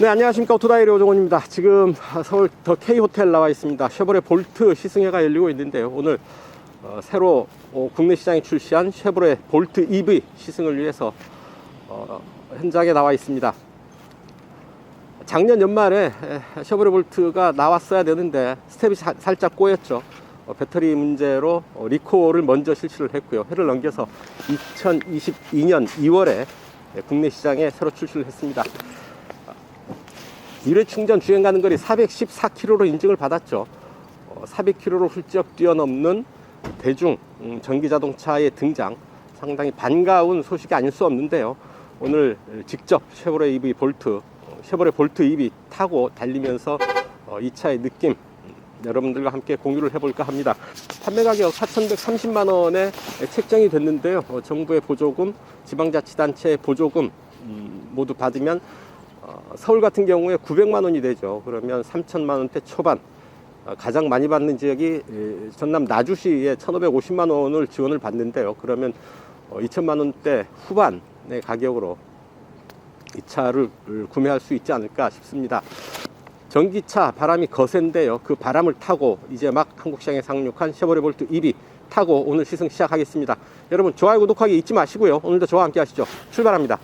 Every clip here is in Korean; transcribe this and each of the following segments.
네, 안녕하십니까. 오토다이리 오종원입니다. 지금 서울 더 K호텔 나와 있습니다. 쉐보레 볼트 시승회가 열리고 있는데요. 오늘 새로 국내 시장에 출시한 쉐보레 볼트 EV 시승을 위해서 현장에 나와 있습니다. 작년 연말에 쉐보레 볼트가 나왔어야 되는데 스텝이 살짝 꼬였죠. 배터리 문제로 리콜을 먼저 실시를 했고요. 해를 넘겨서 2022년 2월에 국내 시장에 새로 출시를 했습니다. 1회 충전 주행 가는 거리 414km로 인증을 받았죠. 400km로 훌쩍 뛰어넘는 대중 전기자동차의 등장, 상당히 반가운 소식이 아닐 수 없는데요. 오늘 직접 쉐보레 EV 볼트, 쉐보레 볼트 EV 타고 달리면서 이 차의 느낌 여러분들과 함께 공유를 해볼까 합니다. 판매 가격 4,130만원에 책정이 됐는데요. 정부의 보조금, 지방자치단체의 보조금 모두 받으면 서울 같은 경우에 900만원이 되죠. 그러면 3,000만원대 초반, 가장 많이 받는 지역이 전남 나주시에 1,550만원을 지원을 받는데요. 그러면 2,000만원대 후반의 가격으로 이 차를 구매할 수 있지 않을까 싶습니다. 전기차 바람이 거센데요. 그 바람을 타고 이제 막 한국 시장에 상륙한 쉐보레 볼트 EV 타고 오늘 시승 시작하겠습니다. 여러분 좋아요 구독하기 잊지 마시고요. 오늘도 저와 함께 하시죠. 출발합니다.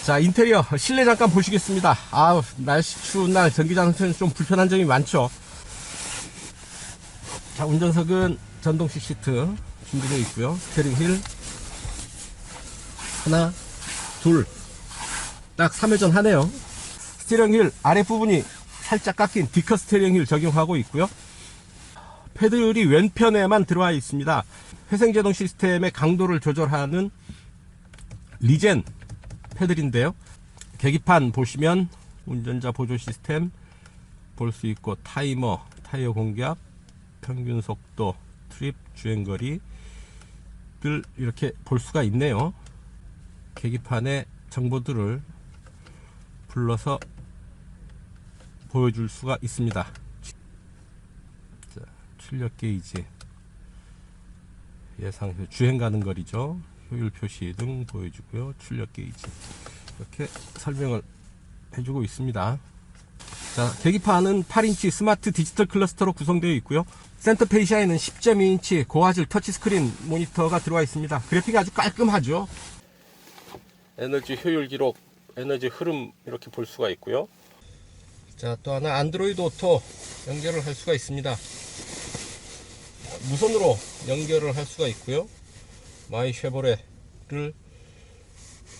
자, 인테리어 실내 잠깐 보시겠습니다. 아우, 날씨 추운 날 전기자동차는 좀 불편한 점이 많죠. 자, 운전석은 전동식 시트 준비되어 있고요. 스티어링 휠 하나, 둘, 딱 3회전 하네요. 스티어링 휠 아랫부분이 살짝 깎인 디커 스티어링 휠 적용하고 있고요. 패들이 왼편에만 들어와 있습니다. 회생제동 시스템의 강도를 조절하는 리젠 패들인데요. 계기판 보시면 운전자 보조 시스템 볼 수 있고, 타이머, 타이어 공기압, 평균 속도, 트립, 주행거리들 이렇게 볼 수가 있네요. 계기판에 정보들을 불러서 보여줄 수가 있습니다. 자, 출력 게이지, 예상 주행 가는 거리죠. 효율 표시 등 보여주고요. 출력 게이지 이렇게 설명을 해주고 있습니다. 자, 계기판은 8인치 스마트 디지털 클러스터로 구성되어 있고요. 센터 페이시아에는 10.2인치 고화질 터치스크린 모니터가 들어와 있습니다. 그래픽이 아주 깔끔하죠. 에너지 효율 기록, 에너지 흐름 이렇게 볼 수가 있고요. 자, 또 하나 안드로이드 오토 연결을 할 수가 있습니다. 무선으로 연결을 할 수가 있고요. 마이 쉐보레를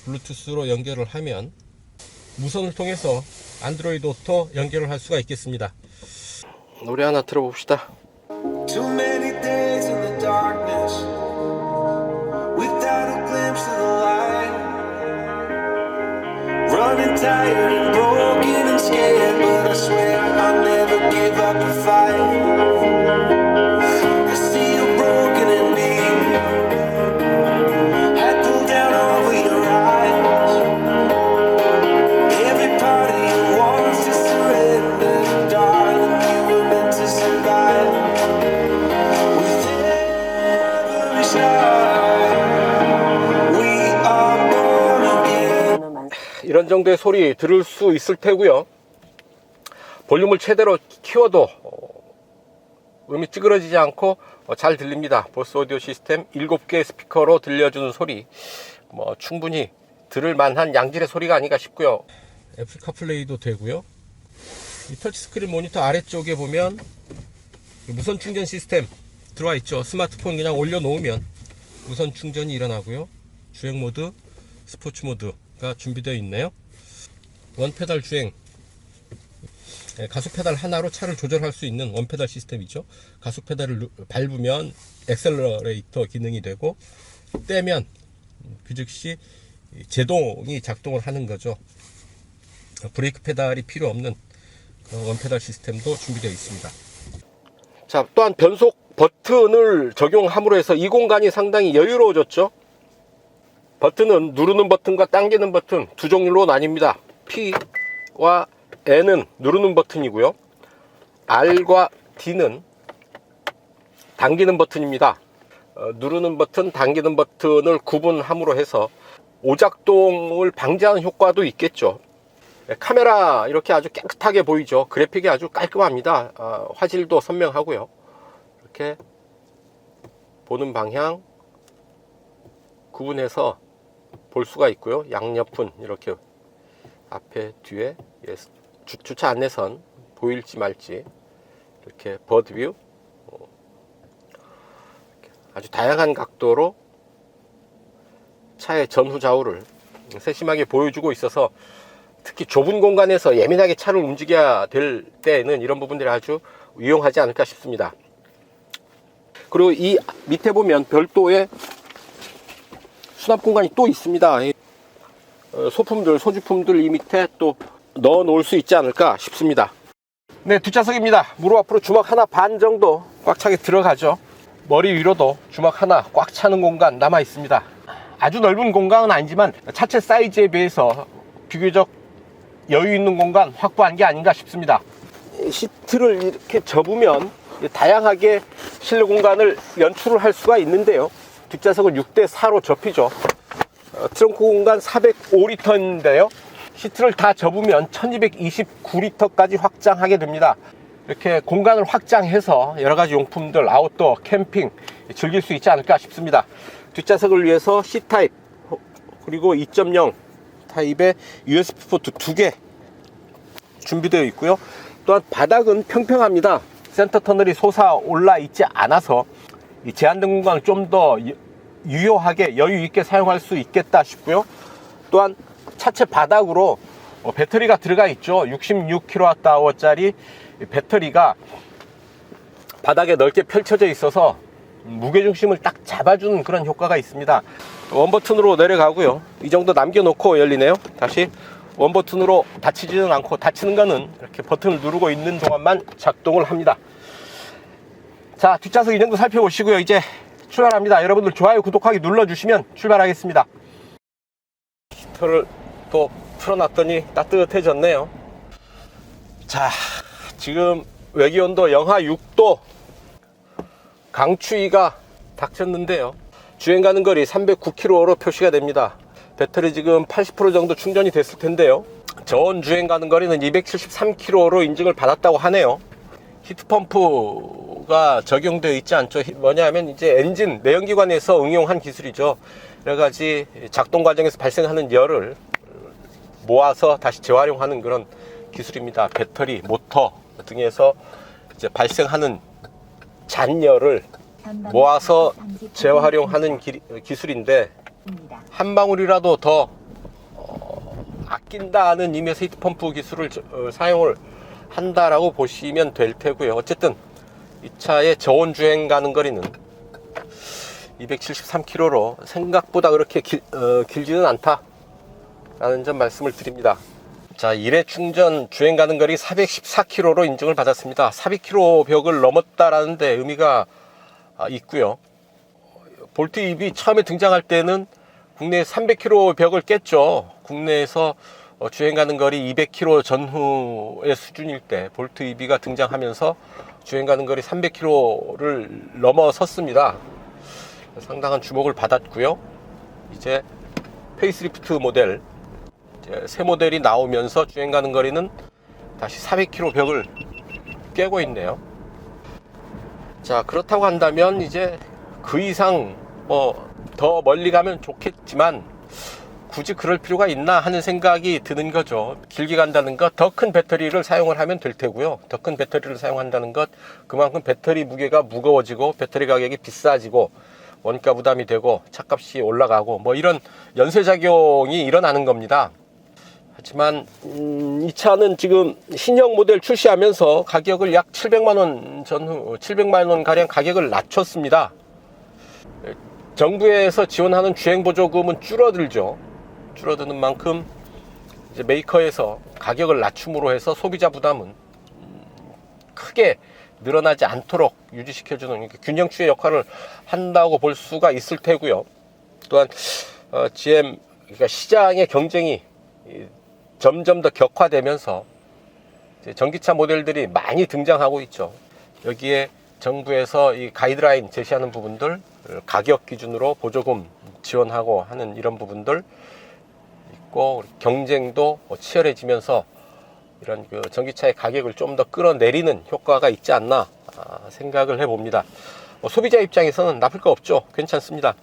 블루투스로 연결을 하면 무선을 통해서 안드로이드 오토 연결을 할 수가 있겠습니다. 노래 하나 들어봅시다. Too many days in the darkness without a glimpse of the light, running tired and broken and scared, but I swear I'll never give up the fight. I see you broken and beat, head pulled down over your eyes. Every part of you wants to surrender, darling, you were meant to survive. With every star, we are born again. 이런 정도의 소리 들을 수 있을 테고요. 볼륨을 최대로 키워도 음이 찌그러지지 않고 잘 들립니다. 보스 오디오 시스템 7개의 스피커로 들려주는 소리, 충분히 들을 만한 양질의 소리가 아닌가 싶고요. 애플 카플레이도 되고요. 이 터치스크린 모니터 아래쪽에 보면 무선 충전 시스템 들어와 있죠. 스마트폰 그냥 올려놓으면 무선 충전이 일어나고요. 주행 모드, 스포츠 모드가 준비되어 있네요. 원페달 주행, 가속 페달 하나로 차를 조절할 수 있는 원페달 시스템이죠. 가속 페달을 밟으면 엑셀러레이터 기능이 되고, 떼면 그 즉시 제동이 작동을 하는 거죠. 브레이크 페달이 필요 없는 원페달 시스템도 준비되어 있습니다. 자, 또한 변속 버튼을 적용함으로 해서 이 공간이 상당히 여유로워졌죠. 버튼은 누르는 버튼과 당기는 버튼 두 종류로 나뉩니다. P와 N은 누르는 버튼이고요. R과 D는 당기는 버튼입니다. 누르는 버튼, 당기는 버튼을 구분함으로 해서 오작동을 방지하는 효과도 있겠죠. 카메라 이렇게 아주 깨끗하게 보이죠. 그래픽이 아주 깔끔합니다. 화질도 선명하고요. 이렇게 보는 방향 구분해서 볼 수가 있고요. 양옆은 이렇게 앞에 뒤에 주차 안내선 보일지 말지 이렇게 버드뷰 아주 다양한 각도로 차의 전후 좌우를 세심하게 보여주고 있어서 특히 좁은 공간에서 예민하게 차를 움직여야 될 때에는 이런 부분들이 아주 유용하지 않을까 싶습니다. 그리고 이 밑에 보면 별도의 수납 공간이 또 있습니다. 소품들, 소지품들 이 밑에 또 넣어 놓을 수 있지 않을까 싶습니다. 네, 뒷좌석입니다. 무릎 앞으로 주먹 하나 반 정도 꽉 차게 들어가죠. 머리 위로도 주먹 하나 꽉 차는 공간 남아 있습니다. 아주 넓은 공간은 아니지만 차체 사이즈에 비해서 비교적 여유 있는 공간 확보한 게 아닌가 싶습니다. 시트를 이렇게 접으면 다양하게 실내 공간을 연출을 할 수가 있는데요. 뒷좌석은 6대4로 접히죠. 트렁크 공간 405리터인데요. 시트를 다 접으면 1229리터까지 확장하게 됩니다. 이렇게 공간을 확장해서 여러가지 용품들, 아웃도어, 캠핑 즐길 수 있지 않을까 싶습니다. 뒷좌석을 위해서 C타입 그리고 2.0 타입의 USB 포트 2개 준비되어 있고요. 또한 바닥은 평평합니다. 센터 터널이 솟아 올라 있지 않아서 이 제한된 공간을 좀 더 유효하게 여유 있게 사용할 수 있겠다 싶고요. 또한 차체 바닥으로 배터리가 들어가 있죠. 66kWh 짜리 배터리가 바닥에 넓게 펼쳐져 있어서 무게중심을 딱 잡아주는 그런 효과가 있습니다. 원버튼으로 내려가고요. 이 정도 남겨놓고 열리네요. 다시 원버튼으로 닫히지는 않고, 닫히는 거는 이렇게 버튼을 누르고 있는 동안만 작동을 합니다. 자, 뒷좌석 이 정도 살펴보시고요. 이제 출발합니다. 여러분들 좋아요, 구독하기 눌러주시면 출발하겠습니다. 히터를 또 틀어놨더니 따뜻해졌네요. 자, 지금 외기온도 영하 6도 강추위가 닥쳤는데요. 주행 가는 거리 309km로 표시가 됩니다. 배터리 지금 80% 정도 충전이 됐을 텐데요. 저온 주행 가는 거리는 273km로 인증을 받았다고 하네요. 히트펌프가 적용되어 있지 않죠. 뭐냐면 이제 엔진 내연기관에서 응용한 기술이죠. 여러가지 작동 과정에서 발생하는 열을 모아서 다시 재활용하는 그런 기술입니다. 배터리, 모터 등에서 이제 발생하는 잔열을 모아서 재활용하는 기술인데, 한 방울이라도 더 아낀다는 의미에서 히트펌프 기술을 사용을 한다라고 보시면 될 테고요. 어쨌든 이 차의 저온 주행 가는 거리는 273km로 생각보다 그렇게 길지는 않다라는 점 말씀을 드립니다. 자, 1회 충전 주행 가는 거리 414km로 인증을 받았습니다. 400km 벽을 넘었다라는 데 의미가 있고요. 볼트 EV 처음에 등장할 때는 국내 300km 벽을 깼죠. 국내에서 주행 가는 거리 200km 전후의 수준일 때 볼트 EV가 등장하면서 주행 가는 거리 300km를 넘어섰습니다. 상당한 주목을 받았고요. 이제 페이스리프트 모델 새 모델이 나오면서 주행 가는 거리는 다시 400km 벽을 깨고 있네요. 자, 그렇다고 한다면 이제 그 이상 더 멀리 가면 좋겠지만 굳이 그럴 필요가 있나 하는 생각이 드는 거죠. 길게 간다는 것, 더 큰 배터리를 사용을 하면 될 테고요. 더 큰 배터리를 사용한다는 것, 그만큼 배터리 무게가 무거워지고 배터리 가격이 비싸지고 원가 부담이 되고 차값이 올라가고 뭐 이런 연쇄작용이 일어나는 겁니다. 하지만 이 차는 지금 신형 모델 출시하면서 가격을 약 700만원 전후 700만원 가량 가격을 낮췄습니다. 정부에서 지원하는 주행보조금은 줄어들죠. 줄어드는 만큼 이제 메이커에서 가격을 낮춤으로 해서 소비자 부담은 크게 늘어나지 않도록 유지시켜주는 균형추의 역할을 한다고 볼 수가 있을 테고요. 또한 GM, 그러니까 시장의 경쟁이 점점 더 격화되면서 이제 전기차 모델들이 많이 등장하고 있죠. 여기에 정부에서 이 가이드라인 제시하는 부분들, 가격 기준으로 보조금 지원하고 하는 이런 부분들, 있고 경쟁도 치열해지면서 이런 그 전기차의 가격을 좀 더 끌어내리는 효과가 있지 않나 생각을 해봅니다. 소비자 입장에서는 나쁠 거 없죠. 괜찮습니다.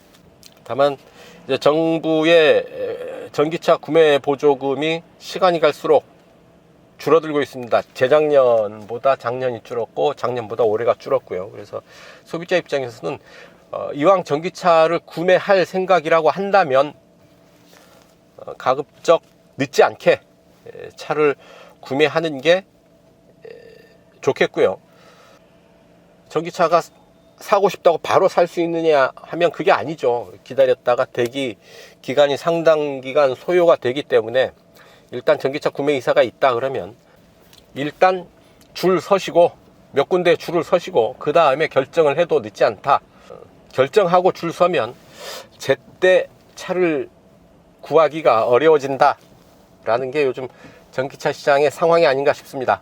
다만 이제 정부의 전기차 구매 보조금이 시간이 갈수록 줄어들고 있습니다. 재작년보다 작년이 줄었고 작년보다 올해가 줄었고요. 그래서 소비자 입장에서는 이왕 전기차를 구매할 생각이라고 한다면 가급적 늦지 않게 차를 구매하는 게 좋겠고요. 전기차가 사고 싶다고 바로 살 수 있느냐 하면 그게 아니죠. 기다렸다가 대기 기간이 상당 기간 소요가 되기 때문에 일단 전기차 구매 의사가 있다 그러면 일단 줄 서시고 몇 군데 줄을 서시고 그 다음에 결정을 해도 늦지 않다. 결정하고 줄 서면 제때 차를 구하기가 어려워진다 라는 게 요즘 전기차 시장의 상황이 아닌가 싶습니다.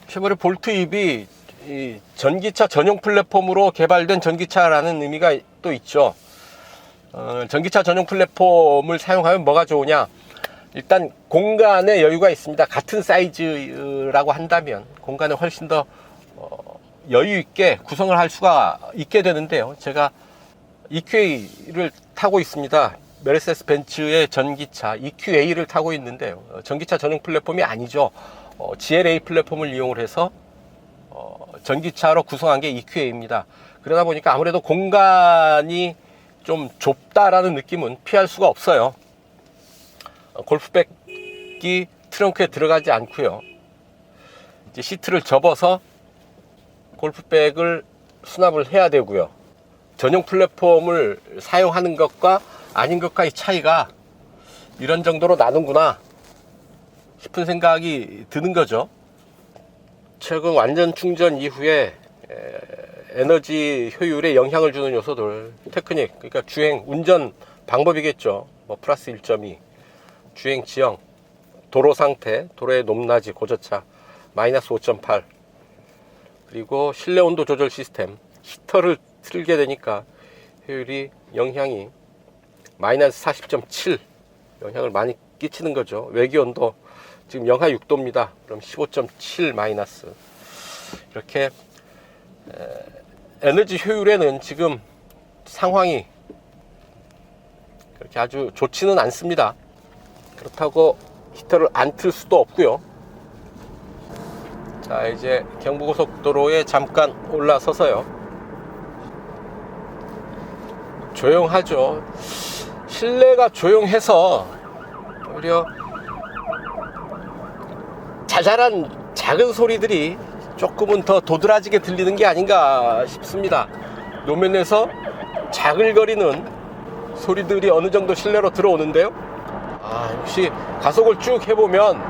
쉐보레 볼트 EV 이 전기차 전용 플랫폼으로 개발된 전기차라는 의미가 또 있죠. 전기차 전용 플랫폼을 사용하면 뭐가 좋으냐? 일단 공간에 여유가 있습니다. 같은 사이즈라고 한다면 공간에 훨씬 더 여유 있게 구성을 할 수가 있게 되는데요. 제가 EQA를 타고 있습니다. 메르세데스 벤츠의 전기차 EQA를 타고 있는데요. 전기차 전용 플랫폼이 아니죠. GLA 플랫폼을 이용을 해서 전기차로 구성한 게 EQA입니다. 그러다 보니까 아무래도 공간이 좀 좁다라는 느낌은 피할 수가 없어요. 골프백이 트렁크에 들어가지 않고요. 이제 시트를 접어서 골프백을 수납을 해야 되고요. 전용 플랫폼을 사용하는 것과 아닌 것과의 차이가 이런 정도로 나는구나 싶은 생각이 드는 거죠. 최근 완전 충전 이후에 에너지 효율에 영향을 주는 요소들, 테크닉, 그러니까 주행, 운전 방법이겠죠. 뭐 플러스 1.2, 주행 지형, 도로 상태, 도로의 높낮이, 고저차, 마이너스 5.8, 그리고 실내 온도 조절 시스템, 히터를 틀게 되니까 효율이 영향이 마이너스 40.7 영향을 많이 끼치는 거죠. 외기 온도 지금 영하 6도입니다. 그럼 15.7 마이너스. 이렇게 에너지 효율에는 지금 상황이 그렇게 아주 좋지는 않습니다. 그렇다고 히터를 안 틀 수도 없고요. 자, 이제 경부고속도로에 잠깐 올라서서요. 조용하죠. 실내가 조용해서 오히려 자잘한 작은 소리들이 조금은 더 도드라지게 들리는 게 아닌가 싶습니다. 노면에서 자글거리는 소리들이 어느 정도 실내로 들어오는데요. 역시 가속을 쭉 해보면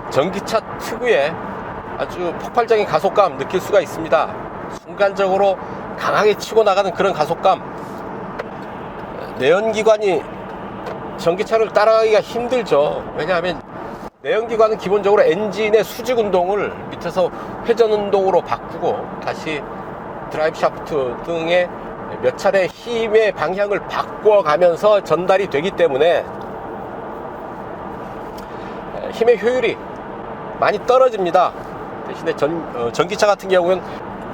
전기차 특유의 아주 폭발적인 가속감 느낄 수가 있습니다. 순간적으로 강하게 치고 나가는 그런 가속감. 내연기관이 전기차를 따라가기가 힘들죠. 왜냐하면 내연기관은 기본적으로 엔진의 수직 운동을 밑에서 회전 운동으로 바꾸고 다시 드라이브 샤프트 등의 몇 차례 힘의 방향을 바꿔가면서 전달이 되기 때문에 힘의 효율이 많이 떨어집니다. 대신에 전기차 같은 경우는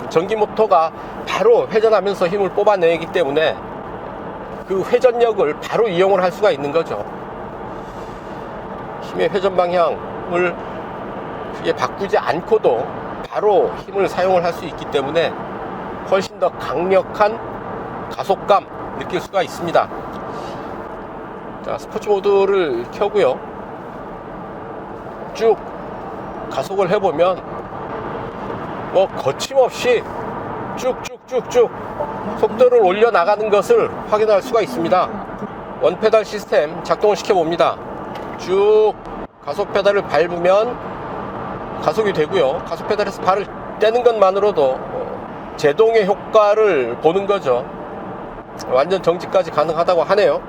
전기 모터가 바로 회전하면서 힘을 뽑아내기 때문에 그 회전력을 바로 이용을 할 수가 있는 거죠. 힘의 회전 방향을 크게 바꾸지 않고도 바로 힘을 사용을 할 수 있기 때문에 훨씬 더 강력한 가속감 느낄 수가 있습니다. 자, 스포츠 모드를 켜고요. 쭉 가속을 해보면 뭐 거침없이 쭉쭉쭉쭉 속도를 올려 나가는 것을 확인할 수가 있습니다. 원페달 시스템 작동을 시켜봅니다. 쭉 가속 페달을 밟으면 가속이 되고요. 가속 페달에서 발을 떼는 것만으로도 제동의 효과를 보는 거죠. 완전 정지까지 가능하다고 하네요.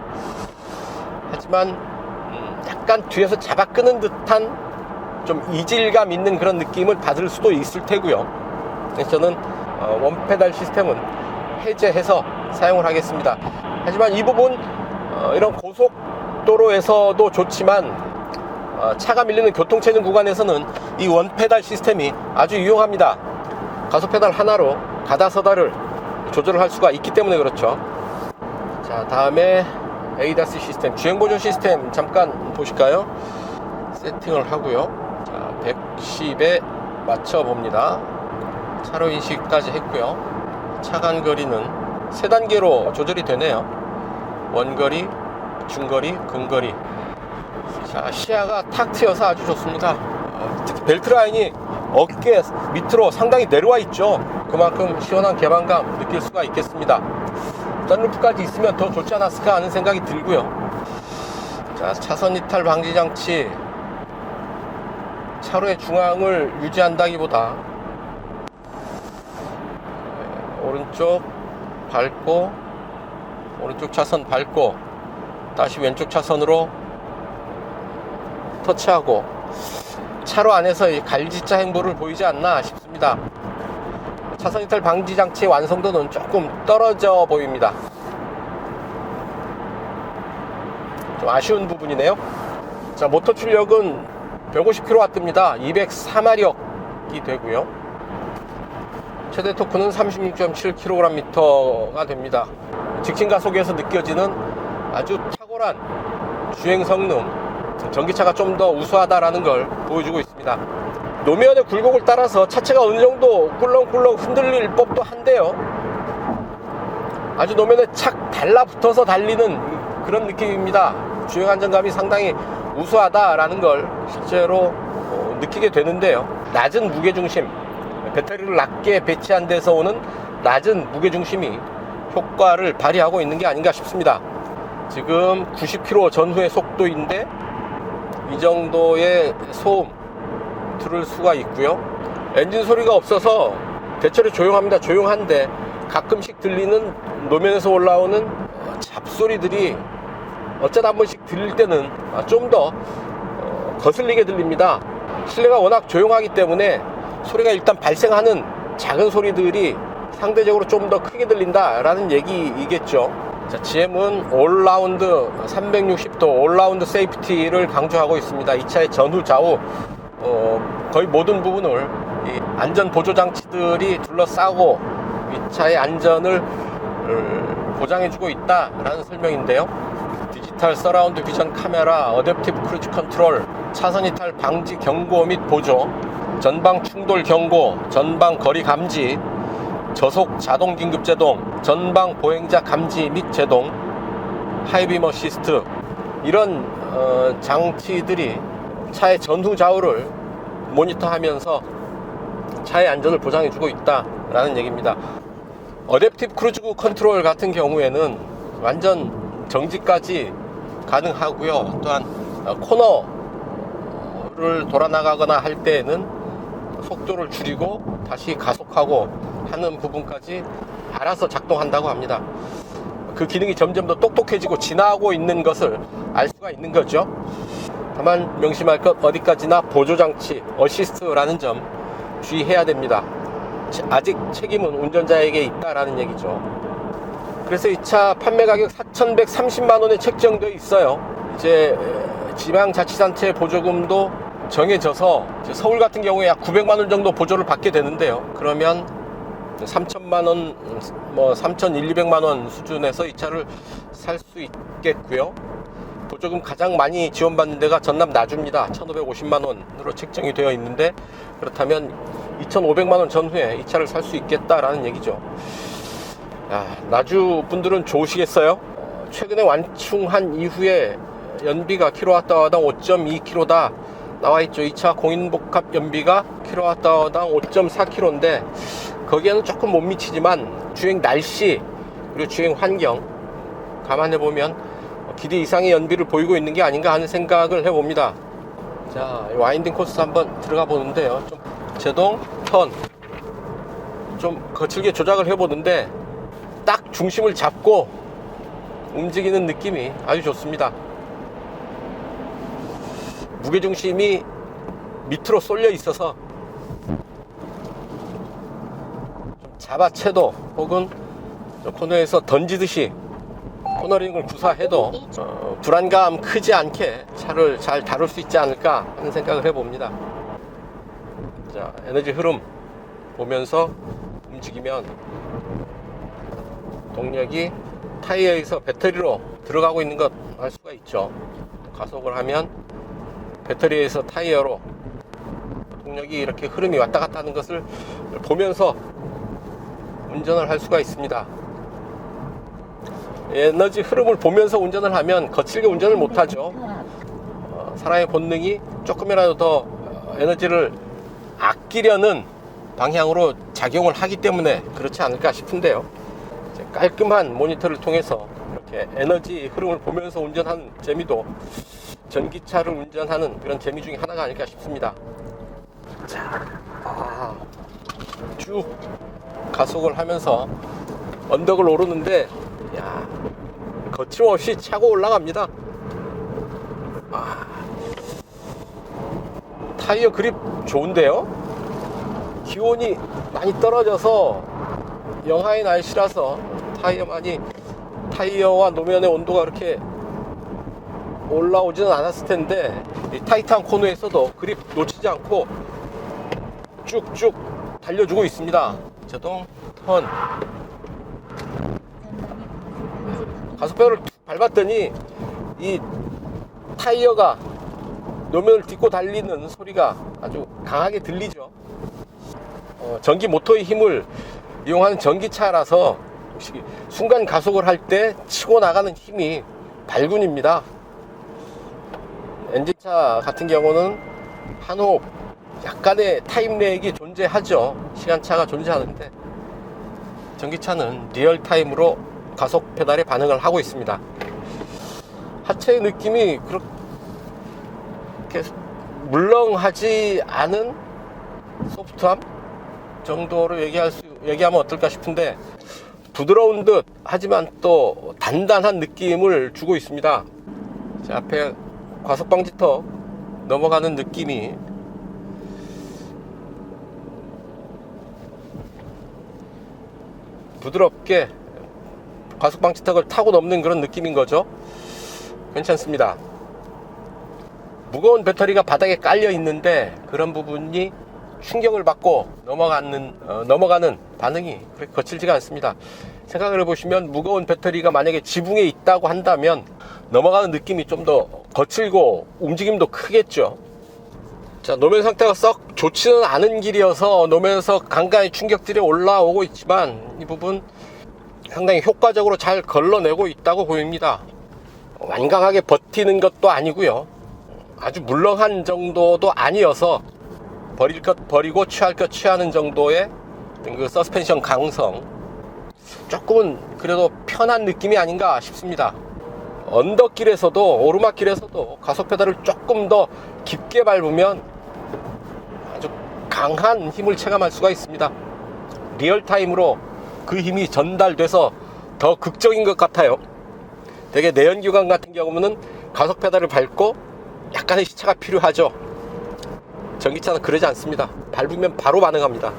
하지만 약간 뒤에서 잡아 끄는 듯한 좀 이질감 있는 그런 느낌을 받을 수도 있을 테고요. 그래서 저는 원페달 시스템은 해제해서 사용을 하겠습니다. 하지만 이 부분 이런 고속도로 고속도로에서도 좋지만 차가 밀리는 교통체증 구간에서는 이 원페달 시스템이 아주 유용합니다. 가속 페달 하나로 가다서다를 조절을 할 수가 있기 때문에 그렇죠. 자, 다음에 ADAS 시스템, 주행보조 시스템 잠깐 보실까요? 세팅을 하고요. 자, 110에 맞춰 봅니다. 차로 인식까지 했고요. 차간 거리는 3단계로 조절이 되네요. 원거리, 중거리, 근거리. 자, 시야가 탁 트여서 아주 좋습니다. 특히 벨트 라인이 어깨 밑으로 상당히 내려와 있죠. 그만큼 시원한 개방감 느낄 수가 있겠습니다. 썬루프까지 있으면 더 좋지 않았을까 하는 생각이 들고요. 자, 차선 이탈 방지 장치, 차로의 중앙을 유지한다기보다 오른쪽 밟고 오른쪽 차선 밟고 다시 왼쪽 차선으로 터치하고 차로 안에서 갈지자 행보를 보이지 않나 싶습니다. 차선 이탈 방지 장치의 완성도는 조금 떨어져 보입니다. 좀 아쉬운 부분이네요. 자, 모터 출력은 150kW입니다. 204마력이 되고요. 최대 토크는 36.7kgm가 됩니다. 직진 가속에서 느껴지는 아주 탁월한 주행 성능, 전기차가 좀 더 우수하다라는 걸 보여주고 있습니다. 노면의 굴곡을 따라서 차체가 어느 정도 꿀렁꿀렁 흔들릴 법도 한데요. 아주 노면에 착 달라붙어서 달리는 그런 느낌입니다. 주행 안정감이 상당히 우수하다라는 걸 실제로 느끼게 되는데요. 낮은 무게중심, 배터리를 낮게 배치한 데서 오는 낮은 무게중심이 효과를 발휘하고 있는 게 아닌가 싶습니다. 지금 90km 전후의 속도인데 이 정도의 소음 들을 수가 있고요. 엔진 소리가 없어서 대체로 조용합니다. 조용한데 가끔씩 들리는 노면에서 올라오는 잡소리들이 어쩌다 한 번씩 들릴 때는 좀 더 거슬리게 들립니다. 실내가 워낙 조용하기 때문에 소리가 일단 발생하는 작은 소리들이 상대적으로 좀 더 크게 들린다라는 얘기이겠죠. 자, GM은 올라운드 360도 올라운드 세이프티를 강조하고 있습니다. 이 차의 전후 좌우 거의 모든 부분을 이 안전 보조 장치들이 둘러싸고 이 차의 안전을 보장해주고 있다라는 설명인데요. 디지털 서라운드 비전 카메라, 어댑티브 크루즈 컨트롤, 차선 이탈 방지 경고 및 보조, 전방 충돌 경고, 전방 거리 감지, 저속 자동 긴급 제동, 전방 보행자 감지 및 제동, 하이빔 어시스트, 이런 장치들이 차의 전후 좌우를 모니터하면서 차의 안전을 보장해주고 있다라는 얘기입니다. 어댑티브 크루즈 컨트롤 같은 경우에는 완전 정지까지 가능하고요. 또한 코너를 돌아 나가거나 할 때에는 속도를 줄이고 다시 가속하고 하는 부분까지 알아서 작동한다고 합니다. 그 기능이 점점 더 똑똑해지고 진화하고 있는 것을 알 수가 있는 거죠. 다만 명심할 것, 어디까지나 보조장치, 어시스트라는 점 주의해야 됩니다. 아직 책임은 운전자에게 있다라는 얘기죠. 그래서 이 차 판매 가격 4,130만원에 책정되어 있어요. 이제 지방자치단체 보조금도 정해져서 서울 같은 경우에 약 900만원 정도 보조를 받게 되는데요. 그러면 3,000만원, 3,100~200만원 수준에서 이 차를 살 수 있겠고요. 보조금 가장 많이 지원받는 데가 전남 나주입니다. 1,550만원으로 책정이 되어 있는데, 그렇다면 2,500만원 전후에 이 차를 살 수 있겠다라는 얘기죠. 나주 분들은 좋으시겠어요? 최근에 완충한 이후에 연비가 kWh당 5.2km다 나와있죠. 이 차 공인복합 연비가 kWh당 5.4km인데 거기에는 조금 못 미치지만 주행 날씨 그리고 주행 환경 감안해보면 기대 이상의 연비를 보이고 있는 게 아닌가 하는 생각을 해봅니다. 자, 와인딩 코스 한번 들어가 보는데요. 좀 제동, 턴 좀 거칠게 조작을 해보는데 딱 중심을 잡고 움직이는 느낌이 아주 좋습니다. 무게중심이 밑으로 쏠려 있어서 좀 잡아채도 혹은 코너에서 던지듯이 코너링을 구사해도 불안감 크지 않게 차를 잘 다룰 수 있지 않을까 하는 생각을 해봅니다. 자, 에너지 흐름 보면서 움직이면 동력이 타이어에서 배터리로 들어가고 있는 것 알 수가 있죠. 가속을 하면 배터리에서 타이어로 동력이 이렇게 흐름이 왔다 갔다 하는 것을 보면서 운전을 할 수가 있습니다. 에너지 흐름을 보면서 운전을 하면 거칠게 운전을 못하죠. 사람의 본능이 조금이라도 더 에너지를 아끼려는 방향으로 작용을 하기 때문에 그렇지 않을까 싶은데요. 깔끔한 모니터를 통해서 이렇게 에너지 흐름을 보면서 운전하는 재미도 전기차를 운전하는 그런 재미 중에 하나가 아닐까 싶습니다. 자, 쭉 가속을 하면서 언덕을 오르는데, 야, 거침없이 차고 올라갑니다. 타이어 그립 좋은데요? 기온이 많이 떨어져서 영하의 날씨라서 타이어와 노면의 온도가 그렇게 올라오지는 않았을 텐데, 이 타이트한 코너에서도 그립 놓치지 않고 쭉쭉 달려주고 있습니다. 제동 턴. 가속pedal을 밟았더니 이 타이어가 노면을 딛고 달리는 소리가 아주 강하게 들리죠. 전기 모터의 힘을 이용하는 전기차라서 순간 가속을 할 때 치고 나가는 힘이 발군입니다. 엔진차 같은 경우는 한 호흡 약간의 타임렉이 존재하죠. 시간차가 존재하는데, 전기차는 리얼타임으로 가속 페달에 반응을 하고 있습니다. 하체의 느낌이 그렇게 물렁하지 않은 소프트함 정도로 얘기하면 어떨까 싶은데, 부드러운 듯 하지만 또 단단한 느낌을 주고 있습니다. 자, 앞에 과속방지턱 넘어가는 느낌이 부드럽게 과속방지턱을 타고 넘는 그런 느낌인 거죠. 괜찮습니다. 무거운 배터리가 바닥에 깔려 있는데 그런 부분이 충격을 받고 넘어가는 반응이 그렇게 거칠지가 않습니다. 생각을 해보시면 무거운 배터리가 만약에 지붕에 있다고 한다면 넘어가는 느낌이 좀 더 거칠고 움직임도 크겠죠. 자, 노면 상태가 썩 좋지는 않은 길이어서 노면에서 간간히 충격들이 올라오고 있지만 이 부분 상당히 효과적으로 잘 걸러내고 있다고 보입니다. 완강하게 버티는 것도 아니고요, 아주 물렁한 정도도 아니어서 버릴 것 버리고 취할 것 취하는 정도의 그 서스펜션 강성, 조금은 그래도 편한 느낌이 아닌가 싶습니다. 언덕길에서도 오르막길에서도 가속 페달을 조금 더 깊게 밟으면 아주 강한 힘을 체감할 수가 있습니다. 리얼타임으로 그 힘이 전달돼서 더 극적인 것 같아요. 되게 내연기관 같은 경우는 가속 페달을 밟고 약간의 시차가 필요하죠. 전기차는 그러지 않습니다. 밟으면 바로 반응합니다.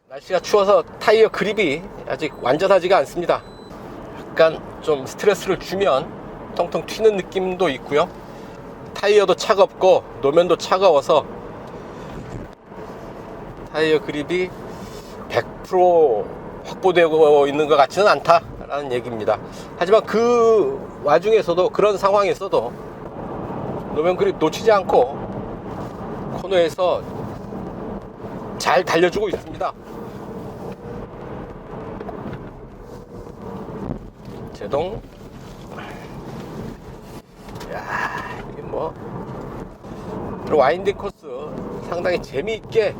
날씨가 추워서 타이어 그립이 아직 완전하지가 않습니다. 약간 좀 스트레스를 주면 통통 튀는 느낌도 있고요, 타이어도 차갑고 노면도 차가워서 타이어 그립이 100% 확보되고 있는 것 같지는 않다라는 얘기입니다. 하지만 그 와중에서도, 그런 상황에서도 노면 그립 놓치지 않고 코너에서 잘 달려주고 있습니다. 제동. 야, 이게 뭐 와인딩 코스 상당히 재미있게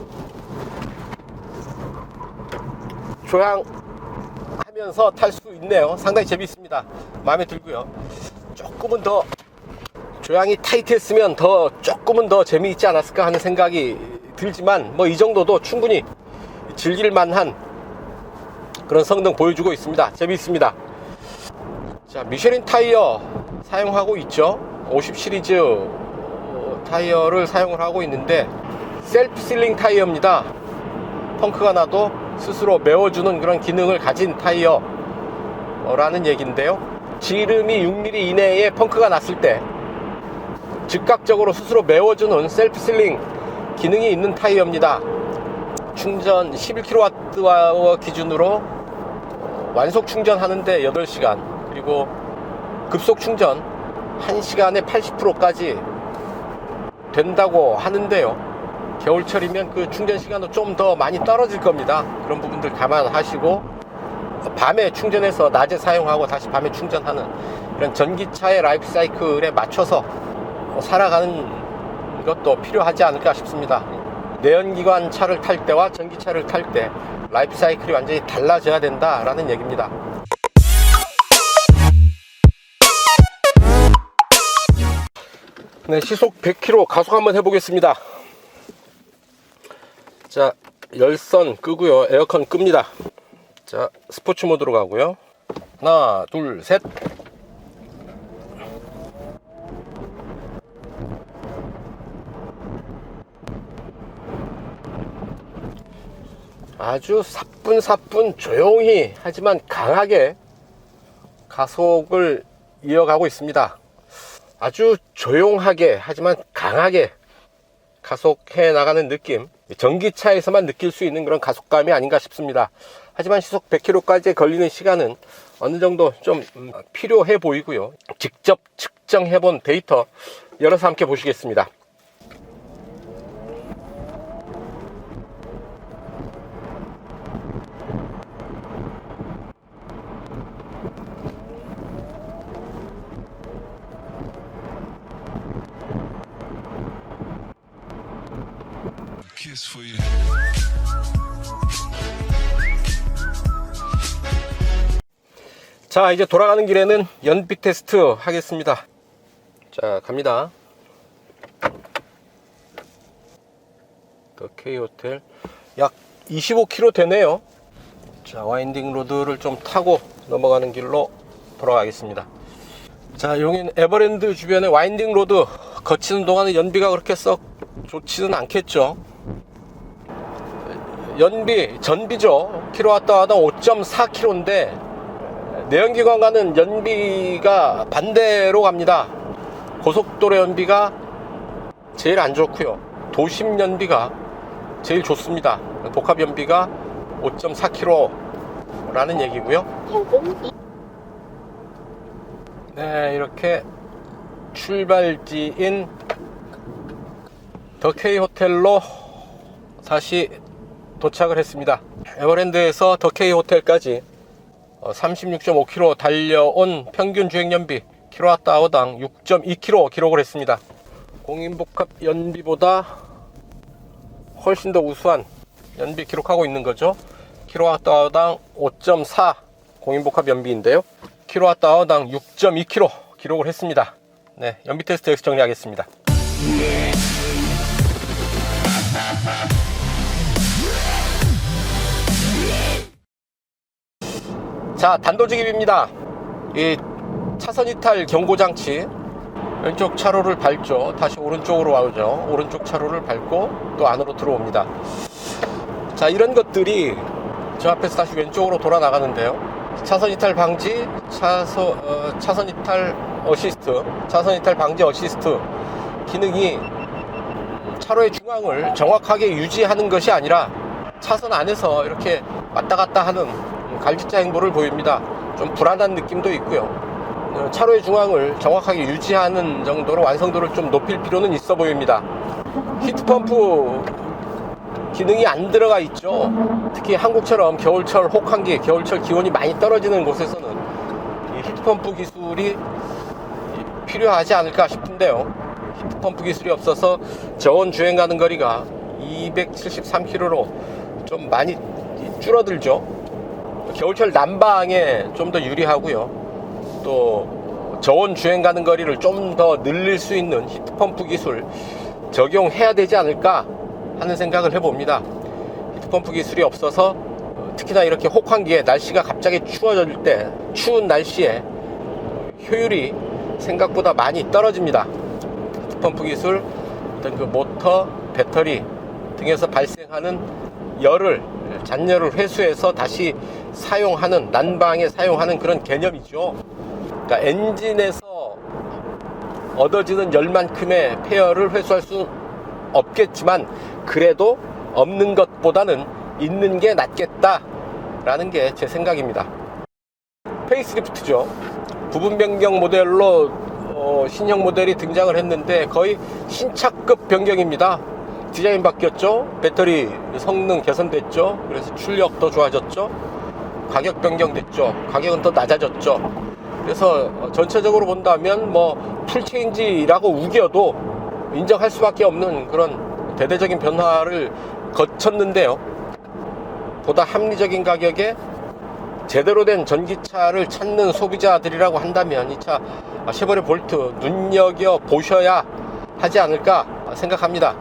조향하면서 탈 수 있네요. 상당히 재미있습니다. 마음에 들고요. 조금은 더 조향이 타이트했으면 조금은 더 재미있지 않았을까 하는 생각이 들지만, 뭐 이 정도도 충분히 즐길 만한 그런 성능 보여주고 있습니다. 재미있습니다. 자, 미쉐린 타이어 사용하고 있죠. 50 시리즈 타이어를 사용을 하고 있는데 셀프 실링 타이어입니다. 펑크가 나도 스스로 메워주는 그런 기능을 가진 타이어. 라는 얘기인데요. 지름이 6mm 이내에 펑크가 났을 때 즉각적으로 스스로 메워주는 셀프 실링 기능이 있는 타이어입니다. 충전 11kWh 기준으로 완속 충전하는데 8시간, 그리고 급속 충전 1시간에 80%까지 된다고 하는데요. 겨울철이면 그 충전 시간도 좀 더 많이 떨어질 겁니다. 그런 부분들 감안하시고 밤에 충전해서 낮에 사용하고 다시 밤에 충전하는 이런 전기차의 라이프 사이클에 맞춰서 살아가는 것도 필요하지 않을까 싶습니다. 내연기관 차를 탈 때와 전기차를 탈 때 라이프 사이클이 완전히 달라져야 된다라는 얘기입니다. 네, 시속 100km 가속 한번 해보겠습니다. 자, 열선 끄고요, 에어컨 끕니다. 자, 스포츠 모드로 가고요. 하나, 둘, 셋. 아주 사뿐사뿐 조용히 하지만 강하게 가속을 이어가고 있습니다. 아주 조용하게 하지만 강하게 가속해 나가는 느낌, 전기차에서만 느낄 수 있는 그런 가속감이 아닌가 싶습니다. 하지만 시속 100km까지 걸리는 시간은 어느 정도 좀 필요해 보이고요. 직접 측정해 본 데이터 열어서 함께 보시겠습니다. Kiss for you. 자, 이제 돌아가는 길에는 연비 테스트 하겠습니다. 자, 갑니다. 더 K호텔 약 25km 되네요. 자, 와인딩 로드를 좀 타고 넘어가는 길로 돌아가겠습니다. 자, 여긴 에버랜드 주변의 와인딩 로드 거치는 동안에 연비가 그렇게 썩 좋지는 않겠죠. 연비, 전비죠. 킬로와트당 5.4km인데 내연기관과는 연비가 반대로 갑니다. 고속도로 연비가 제일 안 좋고요, 도심 연비가 제일 좋습니다. 복합 연비가 5.4km라는 얘기고요. 네, 이렇게 출발지인 더 K 호텔로 다시 도착을 했습니다. 에버랜드에서 더 K 호텔까지 36.5km 달려온 평균 주행연비 킬로와트아워당 6.2km 기록을 했습니다. 공인복합 연비보다 훨씬 더 우수한 연비 기록하고 있는 거죠. 킬로와트아워당 5.4 공인복합 연비인데요, 킬로와트아워당 6.2km 기록을 했습니다. 네, 연비 테스트 여기서 정리하겠습니다. 자, 단도직입입니다. 이 차선 이탈 경고장치, 왼쪽 차로를 밟죠. 다시 오른쪽으로 와오죠. 오른쪽 차로를 밟고 또 안으로 들어옵니다. 자, 이런 것들이 저 앞에서 다시 왼쪽으로 돌아 나가는데요. 차선 이탈 방지, 차선 이탈 어시스트, 차선 이탈 방지 어시스트 기능이 차로의 중앙을 정확하게 유지하는 것이 아니라 차선 안에서 이렇게 왔다 갔다 하는 갈짓자 행보를 보입니다. 좀 불안한 느낌도 있고요. 차로의 중앙을 정확하게 유지하는 정도로 완성도를 좀 높일 필요는 있어 보입니다. 히트펌프 기능이 안 들어가 있죠. 특히 한국처럼 겨울철 혹한기, 겨울철 기온이 많이 떨어지는 곳에서는 이 히트펌프 기술이 필요하지 않을까 싶은데요. 히트펌프 기술이 없어서 저온 주행 가는 거리가 273km로 좀 많이 줄어들죠. 겨울철 난방에 좀 더 유리하고요. 또 저온 주행 가는 거리를 좀 더 늘릴 수 있는 히트펌프 기술 적용해야 되지 않을까 하는 생각을 해봅니다. 히트펌프 기술이 없어서 특히나 이렇게 혹한기에 날씨가 갑자기 추워질 때, 추운 날씨에 효율이 생각보다 많이 떨어집니다. 히트펌프 기술, 어떤 그 모터, 배터리 등에서 발생하는 열을, 잔열을 회수해서 다시 사용하는, 난방에 사용하는 그런 개념이죠. 그러니까 엔진에서 얻어지는 열만큼의 폐열을 회수할 수 없겠지만 그래도 없는 것보다는 있는 게 낫겠다라는 게 제 생각입니다. 페이스리프트죠. 부분 변경 모델로 신형 모델이 등장을 했는데 거의 신차급 변경입니다. 디자인 바뀌었죠. 배터리 성능 개선됐죠. 그래서 출력도 좋아졌죠. 가격 변경됐죠. 가격은 더 낮아졌죠. 그래서 전체적으로 본다면 뭐 풀체인지라고 우겨도 인정할 수밖에 없는 그런 대대적인 변화를 거쳤는데요. 보다 합리적인 가격에 제대로 된 전기차를 찾는 소비자들이라고 한다면 이 차 쉐보레 볼트 눈여겨 보셔야 하지 않을까 생각합니다.